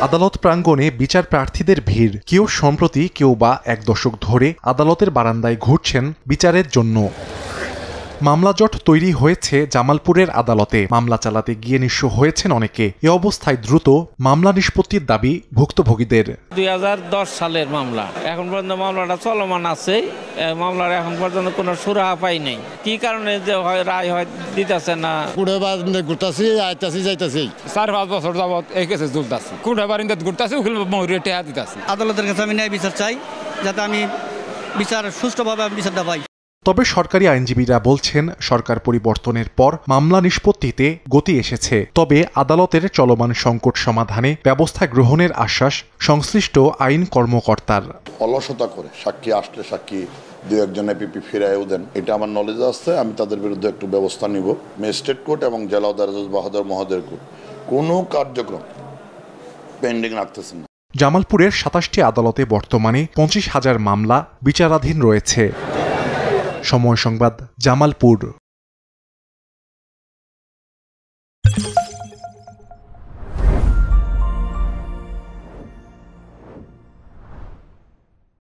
আদালত প্রাঙ্গণে বিচার প্রার্থীদের ভিড়, কেউ সম্প্রতি কেউ বা এক দশক ধরে আদালতের বারান্দায় ঘুরছেন বিচারের জন্য। মামলা জট তৈরি হয়েছে জামালপুরের আদালতে। মামলা চালাতে গিয়ে নিঃস্ব হয়েছেন অনেকে। এ অবস্থায় দ্রুত মামলা নিষ্পত্তির দাবি ভুক্তভোগীদের। 2010 সালের মামলা, এখন পর্যন্ত মামলাটা চলমান আছে। মামলার এখন পর্যন্ত কোনো সুরাহা পাই নাই। কি কারণে যে রায় হয় দিতেছে না। ঘুরতাছি আইতাছি যাইতাছি 4-5 বছর যাবত এই কেসে ঝুলতাছি। কোনটা বারিন্দাত ঘুরতাছি ওগুলো মহুরে টেহা দিতাছি। আদালতের কাছে আমি ন্যায় বিচার চাই, যাতে আমি সুষ্ঠুভাবে বিচারটা পাই। তবে সরকারি আইনজীবীরা বলছেন, সরকার পরিবর্তনের পর মামলা নিষ্পত্তিতে গতি এসেছে। তবে আদালতের চলমান সংকট সমাধানে ব্যবস্থা গ্রহণের আশ্বাস সংশ্লিষ্ট আইন কর্মকর্তার। অলসতা করে সাক্ষী আসলে সাক্ষী 2-1 এপিপি ফিরাইও দেন, এটা আমার নলেজে আসছে। আমি তাদের বিরুদ্ধে একটু ব্যবস্থা নিব। ম্যাজিস্ট্রেট কোর্ট এবং জেলা আদালত বাহাদুর মহোদয়ের কোর্ট কোনো কার্যক্রম পেন্ডিং রাখতেছেন না। জামালপুরের 27টি আদালতে বর্তমানে 25,000 মামলা বিচারাধীন রয়েছে। সময় সংবাদ, জামালপুর।